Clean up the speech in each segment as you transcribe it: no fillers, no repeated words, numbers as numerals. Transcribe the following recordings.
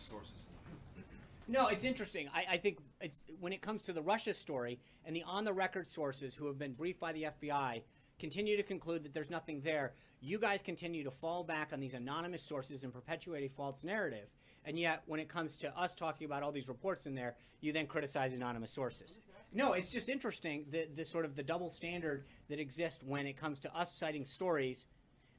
sources. No, it's interesting. I think it's when it comes to the Russia story and the on-the-record sources who have been briefed by the FBI continue to conclude that there's nothing there. You guys continue to fall back on these anonymous sources and perpetuate a false narrative. And yet, when it comes to us talking about all these reports in there, you then criticize anonymous sources. No, it's just interesting the sort of the double standard that exists when it comes to us citing stories,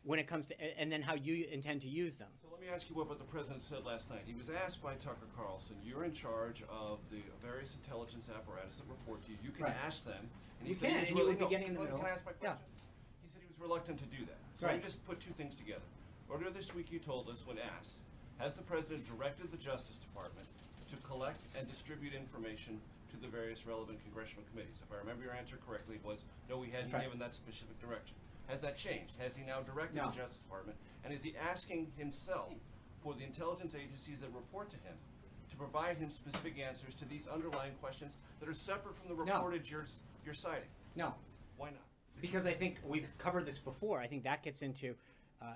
when it comes to and then how you intend to use them. So let me ask you what the president said last night. He was asked by Tucker Carlson, "You're in charge of the various intelligence apparatus that report to you. You can Right. ask them." And You he said can, he was and you would be no, getting in the middle. Can I ask my question? Yeah. He said he was reluctant to do that. So Right. let me just put two things together. Earlier this week, you told us, when asked, has the president directed the Justice Department to collect and distribute information to the various relevant congressional committees? If I remember your answer correctly, it was no, we hadn't That's right. given that specific direction. Has that changed? Has he now directed No. the Justice Department? And is he asking himself for the intelligence agencies that report to him to provide him specific answers to these underlying questions that are separate from the No. reportage you're citing? No. Why not? Because I think we've covered this before. I think that gets into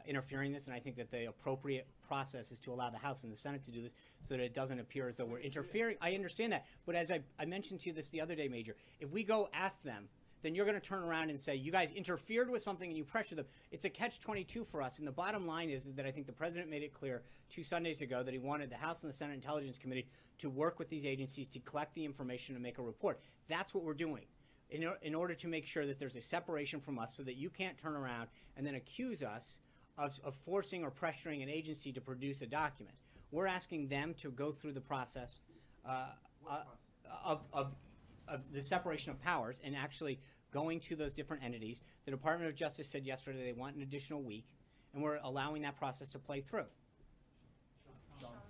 interfering this, and I think that the appropriate process is to allow the House and the Senate to do this so that it doesn't appear as though we're interfering. I understand that. But as I mentioned to you this the other day, Major, if we go ask them, then you're going to turn around and say, you guys interfered with something and you pressure them. It's a catch-22 for us. And the bottom line is that I think the president made it clear 2 Sundays ago that he wanted the House and the Senate Intelligence Committee to work with these agencies to collect the information and make a report. That's what we're doing in order to make sure that there's a separation from us so that you can't turn around and then accuse us of forcing or pressuring an agency to produce a document. We're asking them to go through the process of the separation of powers and actually going to those different entities. The Department of Justice said yesterday they want an additional week, and we're allowing that process to play through.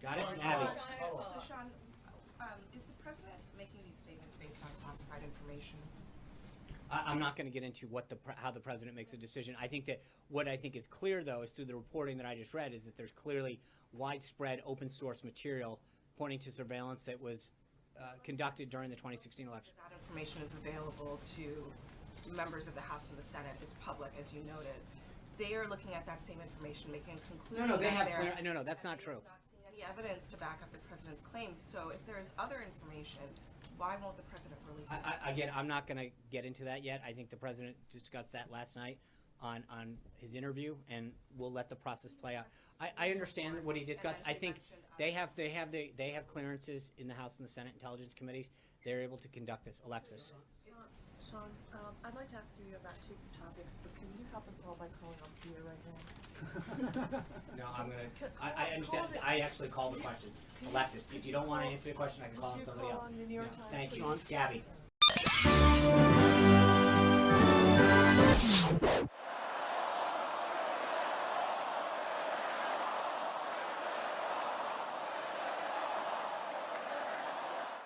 Got it? Abby. So, Sean, is the president making these statements based on classified information? I'm not going to get into how the president makes a decision. I think that what I think is clear, though, is through the reporting that I just read, is that there's clearly widespread open source material pointing to surveillance that was conducted during the 2016 election. That information is available to members of the House and the Senate. It's public, as you noted. They are looking at that same information, making a conclusion. No, they have that clear. No, that's not true. not seen any evidence to back up the president's claims. So, if there is other information, why won't the president release it? Again, I'm not going to get into that yet. I think the president discussed that last night on his interview, and we'll let the process play out. I understand what he discussed. I think they have clearances in the House and the Senate Intelligence Committees. They're able to conduct this. Alexis. Sean, I'd like to ask you about 2 topics, but can you help us all by calling Opinhi right now? No, I'm going to. I understand. I actually called the question. Alexis, if you don't want to answer the question, I can call on somebody else. Could you call on the New York Times, Thank you. please? Gabby.